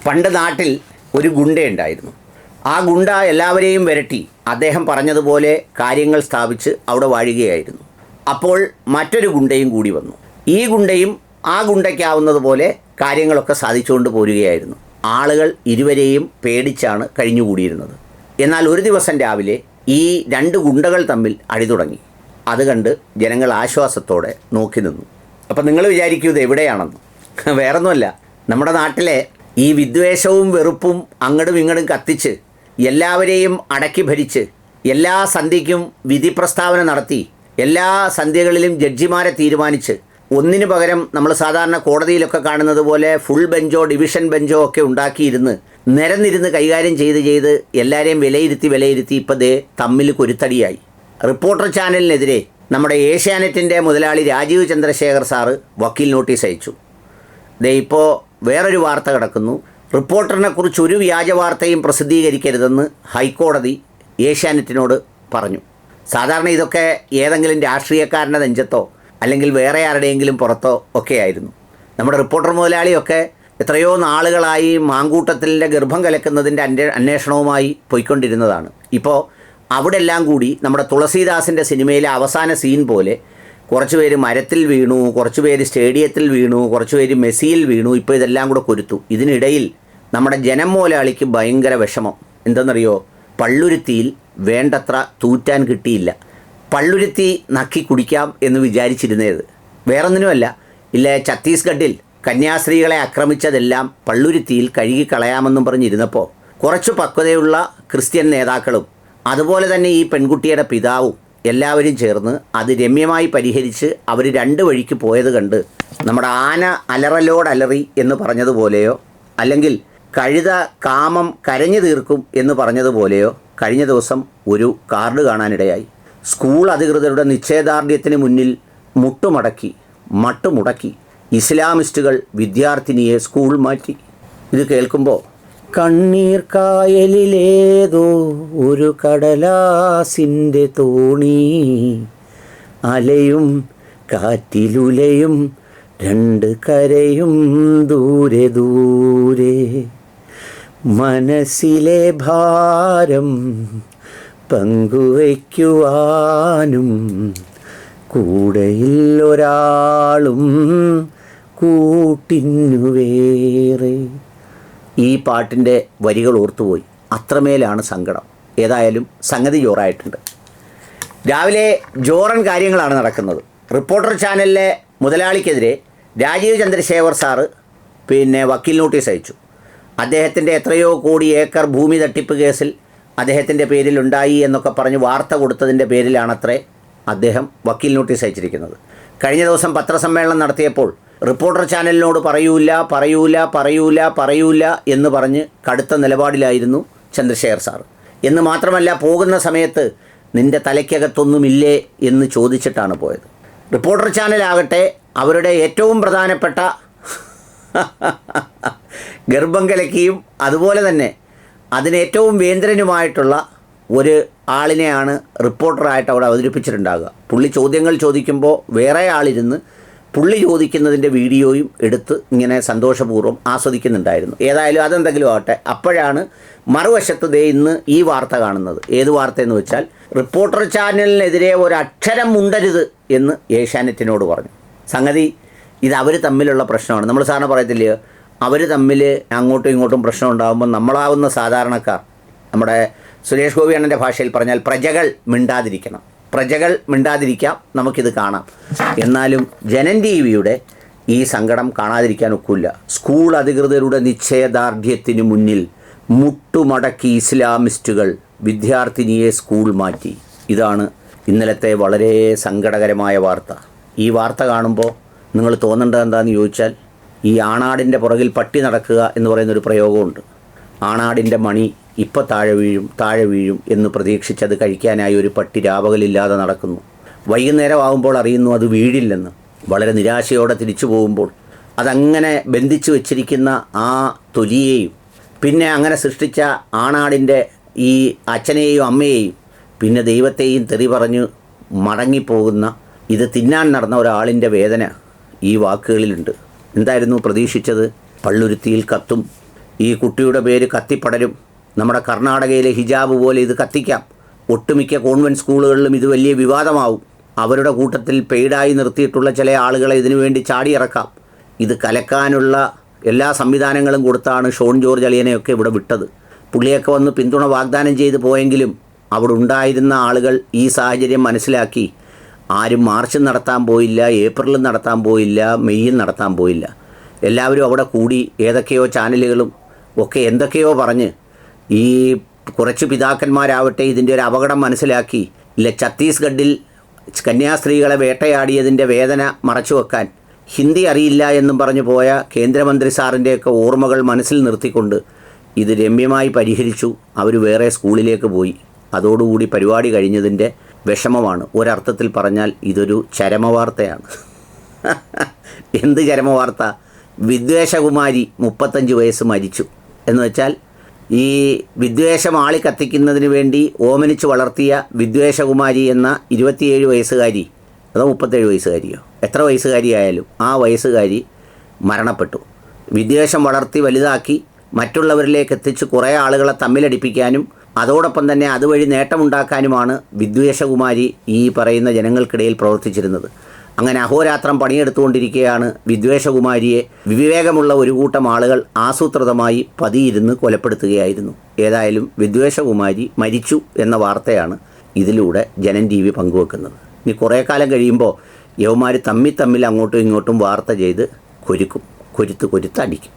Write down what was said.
പണ്ട് നാട്ടിൽ ഒരു ഗുണ്ടയുണ്ടായിരുന്നു. ആ ഗുണ്ട എല്ലാവരെയും വിരട്ടി അദ്ദേഹം പറഞ്ഞതുപോലെ കാര്യങ്ങൾ സ്ഥാപിച്ച് അവിടെ വാഴുകയായിരുന്നു. അപ്പോൾ മറ്റൊരു ഗുണ്ടയും കൂടി വന്നു. ഈ ഗുണ്ടയും ആ ഗുണ്ടയ്ക്കാവുന്നതുപോലെ കാര്യങ്ങളൊക്കെ സാധിച്ചുകൊണ്ട് പോരുകയായിരുന്നു. ആളുകൾ ഇരുവരെയും പേടിച്ചാണ് കഴിഞ്ഞുകൂടിയിരുന്നത്. എന്നാൽ ഒരു ദിവസം രാവിലെ ഈ രണ്ട് ഗുണ്ടകൾ തമ്മിൽ അടി തുടങ്ങി. അത് കണ്ട് ജനങ്ങൾ ആശ്വാസത്തോടെ നോക്കി നിന്നു. അപ്പം നിങ്ങൾ വിചാരിക്കൂ ഇത് എവിടെയാണെന്ന്. വേറൊന്നുമല്ല, നമ്മുടെ നാട്ടിലെ ഈ വിദ്വേഷവും വെറുപ്പും അങ്ങടും ഇങ്ങടും കത്തിച്ച് എല്ലാവരെയും അടക്കി ഭരിച്ച് എല്ലാ സന്ധ്യയ്ക്കും വിധി പ്രസ്താവന നടത്തി എല്ലാ സന്ധ്യകളിലും ജഡ്ജിമാരെ തീരുമാനിച്ച് ഒന്നിനു പകരം നമ്മൾ സാധാരണ കോടതിയിലൊക്കെ കാണുന്നത് പോലെ ഫുൾ ബെഞ്ചോ ഡിവിഷൻ ബെഞ്ചോ ഒക്കെ ഉണ്ടാക്കിയിരുന്ന് നിരന്നിരുന്ന് കൈകാര്യം ചെയ്ത് എല്ലാവരെയും വിലയിരുത്തി ഇപ്പോൾ ദേ തമ്മിൽ കുരുത്തടിയായി. റിപ്പോർട്ടർ ചാനലിനെതിരെ നമ്മുടെ ഏഷ്യാനെറ്റിൻ്റെ മുതലാളി രാജീവ് ചന്ദ്രശേഖർ സാറ് വക്കീൽ നോട്ടീസ് അയച്ചു. ദേ ഇപ്പോൾ വേറൊരു വാർത്ത കിടക്കുന്നു. റിപ്പോർട്ടറിനെ കുറിച്ച് ഒരു വ്യാജ വാർത്തയും പ്രസിദ്ധീകരിക്കരുതെന്ന് ഹൈക്കോടതി ഏഷ്യാനെറ്റിനോട് പറഞ്ഞു. സാധാരണ ഇതൊക്കെ ഏതെങ്കിലും രാഷ്ട്രീയക്കാരൻ്റെ നെഞ്ചത്തോ അല്ലെങ്കിൽ വേറെ ആരുടെയെങ്കിലും പുറത്തോ ഒക്കെ ആയിരുന്നു. നമ്മുടെ റിപ്പോർട്ടർ മുതലാളിയൊക്കെ എത്രയോ നാളുകളായി മാങ്കൂട്ടത്തിൻ്റെ ഗർഭം കലക്കുന്നതിൻ്റെ അന്വേഷണവുമായി പോയിക്കൊണ്ടിരുന്നതാണ്. ഇപ്പോൾ അവിടെ എല്ലാം കൂടി നമ്മുടെ തുളസീദാസിൻ്റെ സിനിമയിലെ അവസാന സീൻ പോലെ കുറച്ച് പേര് മരത്തിൽ വീണു, കുറച്ച് പേര് സ്റ്റേഡിയത്തിൽ വീണു, കുറച്ച് പേര് മെസ്സിയിൽ വീണു. ഇപ്പോൾ ഇതെല്ലാം കൂടെ കുരുത്തു. ഇതിനിടയിൽ നമ്മുടെ ജനം മുതലാളിക്ക് ഭയങ്കര വിഷമം. എന്തെന്നറിയോ? പള്ളുരുത്തിയിൽ വേണ്ടത്ര തൂറ്റാൻ കിട്ടിയില്ല. പള്ളുരുത്തി നക്കി കുടിക്കാം എന്ന് വിചാരിച്ചിരുന്നത് വേറൊന്നിനുമല്ല. ഛത്തീസ്ഗഡിൽ കന്യാസ്ത്രീകളെ ആക്രമിച്ചതെല്ലാം പള്ളുരുത്തിയിൽ കഴുകിക്കളയാമെന്നും പറഞ്ഞിരുന്നപ്പോൾ കുറച്ച് പക്വതയുള്ള ക്രിസ്ത്യൻ നേതാക്കളും അതുപോലെ തന്നെ ഈ പെൺകുട്ടിയുടെ പിതാവും എല്ലാവരും ചേർന്ന് അത് രമ്യമായി പരിഹരിച്ച് അവർ രണ്ട് വഴിക്ക് പോയത് കണ്ട് നമ്മുടെ ആന അലറലോടലറി എന്ന് പറഞ്ഞതുപോലെയോ അല്ലെങ്കിൽ കഴുത കാമം കരഞ്ഞു തീർക്കും എന്ന് പറഞ്ഞതുപോലെയോ കഴിഞ്ഞ ദിവസം ഒരു കാർഡ് കാണാനിടയായി. സ്കൂൾ അധികൃതരുടെ നിശ്ചയദാർഢ്യത്തിന് മുന്നിൽ മട്ടുമുടക്കി ഇസ്ലാമിസ്റ്റുകൾ വിദ്യാർത്ഥിനിയെ സ്കൂൾ മാറ്റി. ഇത് കേൾക്കുമ്പോൾ കണ്ണീർ കായലിലേതോ ഒരു കടലാസിൻ്റെ തോണി, അലയും കാറ്റിലുലയും രണ്ട് കരയും ദൂരെ ദൂരെ, മനസ്സിലെ ഭാരം പങ്കുവയ്ക്കുവാനും കൂടെയിൽ ഒരാളും കൂട്ടിനു വേറെ. ഈ പാട്ടിൻ്റെ വരികൾ ഓർത്തുപോയി. അത്രമേലാണ് സങ്കടം. ഏതായാലും സംഗതി ജോറായിട്ടുണ്ട്. രാവിലെ ജോറൻ കാര്യങ്ങളാണ് നടക്കുന്നത്. റിപ്പോർട്ടർ ചാനലിലെ മുതലാളിക്കെതിരെ രാജീവ് ചന്ദ്രശേഖർ സാറ് വക്കീൽ നോട്ടീസ് അയച്ചു. അദ്ദേഹത്തിൻ്റെ എത്രയോ കോടി ഏക്കർ ഭൂമി തട്ടിപ്പ് കേസിൽ അദ്ദേഹത്തിൻ്റെ പേരിലുണ്ടായി എന്നൊക്കെ പറഞ്ഞ് വാർത്ത കൊടുത്തതിൻ്റെ പേരിലാണത്രേ അദ്ദേഹം വക്കീൽ നോട്ടീസ് അയച്ചിരിക്കുന്നത്. കഴിഞ്ഞ ദിവസം പത്രസമ്മേളനം നടത്തിയപ്പോൾ റിപ്പോർട്ടർ ചാനലിനോട് പറയൂല എന്ന് പറഞ്ഞ് കടുത്ത നിലപാടിലായിരുന്നു ചന്ദ്രശേഖർ സാർ. എന്ന് മാത്രമല്ല, പോകുന്ന സമയത്ത് നിൻ്റെ തലയ്ക്കകത്തൊന്നുമില്ലേ എന്ന് ചോദിച്ചിട്ടാണ് പോയത്. റിപ്പോർട്ടർ ചാനലാകട്ടെ അവരുടെ ഏറ്റവും പ്രധാനപ്പെട്ട ഗർഭം കലക്കിയും അതുപോലെ തന്നെ അതിനേറ്റവും വേന്ദ്രനുമായിട്ടുള്ള ഒരു ആളിനെയാണ് റിപ്പോർട്ടറായിട്ട് അവിടെ അവതരിപ്പിച്ചിട്ടുണ്ടാകുക. പുള്ളി ചോദ്യങ്ങൾ ചോദിക്കുമ്പോൾ വേറെ ആളിരുന്ന് പുള്ളി ചോദിക്കുന്നതിൻ്റെ വീഡിയോയും എടുത്ത് ഇങ്ങനെ സന്തോഷപൂർവ്വം ആസ്വദിക്കുന്നുണ്ടായിരുന്നു. ഏതായാലും അതെന്തെങ്കിലും ആവട്ടെ. അപ്പോഴാണ് മറുവശത്ത് ദേ ഇന്ന് ഈ വാർത്ത കാണുന്നത്. ഏത് വാർത്തയെന്ന് വെച്ചാൽ റിപ്പോർട്ടർ ചാനലിനെതിരെ ഒരക്ഷരം മുണ്ടരുത് എന്ന് ഏഷ്യാനെറ്റിനോട് പറഞ്ഞു. സംഗതി ഇത് അവർ തമ്മിലുള്ള പ്രശ്നമാണ്. നമ്മൾ സാറിന് പറയത്തില്ലയോ, അവർ തമ്മിൽ അങ്ങോട്ടും ഇങ്ങോട്ടും പ്രശ്നം ഉണ്ടാകുമ്പോൾ നമ്മളാവുന്ന സാധാരണക്കാർ, നമ്മുടെ സുരേഷ് ഗോപി അണ്ണൻ്റെ ഭാഷയിൽ പറഞ്ഞാൽ പ്രജകൾ മിണ്ടാതിരിക്കാം, നമുക്കിത് കാണാം. എന്നാലും ജനൻ ടി വിയുടെ ഈ സങ്കടം കാണാതിരിക്കാൻ ഒക്കില്ല. സ്കൂൾ അധികൃതരുടെ നിശ്ചയദാർഢ്യത്തിന് മുന്നിൽ മുട്ടുമടക്കി ഇസ്ലാമിസ്റ്റുകൾ വിദ്യാർത്ഥിനിയെ സ്കൂൾ മാറ്റി. ഇതാണ് ഇന്നലത്തെ വളരെ സങ്കടകരമായ വാർത്ത. ഈ വാർത്ത കാണുമ്പോൾ നിങ്ങൾ തോന്നേണ്ടത് എന്താണെന്ന് ചോദിച്ചാൽ, ഈ ആണാടിൻ്റെ പുറകിൽ പട്ടി നടക്കുക എന്ന് പറയുന്നൊരു പ്രയോഗമുണ്ട്. ആണാടിൻ്റെ മണി ഇപ്പോൾ താഴെ വീഴും എന്ന് പ്രതീക്ഷിച്ചത് കഴിക്കാനായി ഒരു പട്ടി രാപകലില്ലാതെ നടക്കുന്നു. വൈകുന്നേരം ആകുമ്പോൾ അറിയുന്നു അത് വീഴില്ലെന്ന്. വളരെ നിരാശയോടെ തിരിച്ചു പോകുമ്പോൾ അതങ്ങനെ ബന്ധിച്ചു വച്ചിരിക്കുന്ന ആ തൊലിയെയും പിന്നെ അങ്ങനെ സൃഷ്ടിച്ച ആണാടിൻ്റെ ഈ അച്ഛനെയും അമ്മയെയും പിന്നെ ദൈവത്തെയും തെറി പറഞ്ഞ് മടങ്ങിപ്പോകുന്ന ഇത് തിന്നാൻ നടന്ന ഒരാളിൻ്റെ വേദന ഈ വാക്കുകളിലുണ്ട്. എന്തായിരുന്നു പ്രതീക്ഷിച്ചത്? പള്ളുരുത്തിയിൽ കത്തും, ഈ കുട്ടിയുടെ പേര് കത്തിപ്പടരും. നമ്മുടെ കർണാടകയിലെ ഹിജാബ് പോലെ ഇത് കത്തിക്കാം. ഒട്ടുമിക്ക കോൺവെൻറ്റ് സ്കൂളുകളിലും ഇത് വലിയ വിവാദമാവും. അവരുടെ കൂട്ടത്തിൽ പെയ്ഡായി നിർത്തിയിട്ടുള്ള ചില ആളുകളെ ഇതിനു വേണ്ടി ചാടിയിറക്കാം. ഇത് കലക്കാനുള്ള എല്ലാ സംവിധാനങ്ങളും കൊടുത്താണ് ഷോൺ ജോർജ് അളിയനെയൊക്കെ ഇവിടെ വിട്ടത്. പുള്ളിയൊക്കെ വന്ന് പിന്തുണ വാഗ്ദാനം ചെയ്ത് പോയെങ്കിലും അവിടെ ഉണ്ടായിരുന്ന ആളുകൾ ഈ സാഹചര്യം മനസ്സിലാക്കി ആരും മാർച്ചും നടത്താൻ പോയില്ല, ഏപ്രിലും നടത്താൻ പോയില്ല, മെയ്യിൽ നടത്താൻ പോയില്ല. എല്ലാവരും അവിടെ കൂടി ഏതൊക്കെയോ ചാനലുകളും ഒക്കെ എന്തൊക്കെയോ പറഞ്ഞ് ഈ കുറച്ച് പിതാക്കന്മാരാവട്ടെ ഇതിൻ്റെ ഒരു അപകടം മനസ്സിലാക്കി ഇല്ല ഛത്തീസ്ഗഡിൽ കന്യാസ്ത്രീകളെ വേട്ടയാടിയതിൻ്റെ വേദന മറച്ചു വെക്കാൻ ഹിന്ദി അറിയില്ല എന്നും പറഞ്ഞു പോയ കേന്ദ്രമന്ത്രി സാറിൻ്റെയൊക്കെ ഓർമ്മകൾ മനസ്സിൽ നിർത്തിക്കൊണ്ട് ഇത് രമ്യമായി പരിഹരിച്ചു. അവർ വേറെ സ്കൂളിലേക്ക് പോയി. അതോടുകൂടി പരിപാടി കഴിഞ്ഞതിൻ്റെ വിഷമമാണ്. ഒരർത്ഥത്തിൽ പറഞ്ഞാൽ ഇതൊരു ചരമവാർത്തയാണ്. എന്ത് ചരമവാർത്ത? വിദ്വേഷകുമാരി 35 വയസ്സ് മരിച്ചു എന്ന് വെച്ചാൽ ഈ വിദ്വേഷം ആളി കത്തിക്കുന്നതിന് വേണ്ടി ഓമനിച്ച് വളർത്തിയ വിദ്വേഷകുമാരി എന്ന 27 വയസ്സുകാരി അതോ 37 വയസ്സുകാരിയോ എത്ര വയസ്സുകാരിയായാലും ആ വയസ്സുകാരി മരണപ്പെട്ടു. വിദ്വേഷം വളർത്തി വലുതാക്കി മറ്റുള്ളവരിലേക്ക് എത്തിച്ച് കുറേ ആളുകളെ തമ്മിലടിപ്പിക്കാനും അതോടൊപ്പം തന്നെ അതുവഴി നേട്ടമുണ്ടാക്കാനുമാണ് വിദ്വേഷകുമാരി ഈ പറയുന്ന ജനങ്ങൾക്കിടയിൽ പ്രവർത്തിച്ചിരുന്നത്. അങ്ങനെ അഹോരാത്രം പണിയെടുത്തുകൊണ്ടിരിക്കുകയാണ് വിദ്വേഷകുമാരിയെ വിവേകമുള്ള ഒരു കൂട്ടം ആളുകൾ ആസൂത്രിതമായി പതിയിരുന്ന് കൊലപ്പെടുത്തുകയായിരുന്നു. ഏതായാലും വിദ്വേഷകുമാരി മരിച്ചു എന്ന വാർത്തയാണ് ഇതിലൂടെ ജനം TV പങ്കുവെക്കുന്നത്. ഇനി കുറേ കാലം കഴിയുമ്പോൾ യവന്മാർ തമ്മിൽ അങ്ങോട്ടും ഇങ്ങോട്ടും വാർത്ത ചെയ്ത് കൊരുത്തടിക്കും.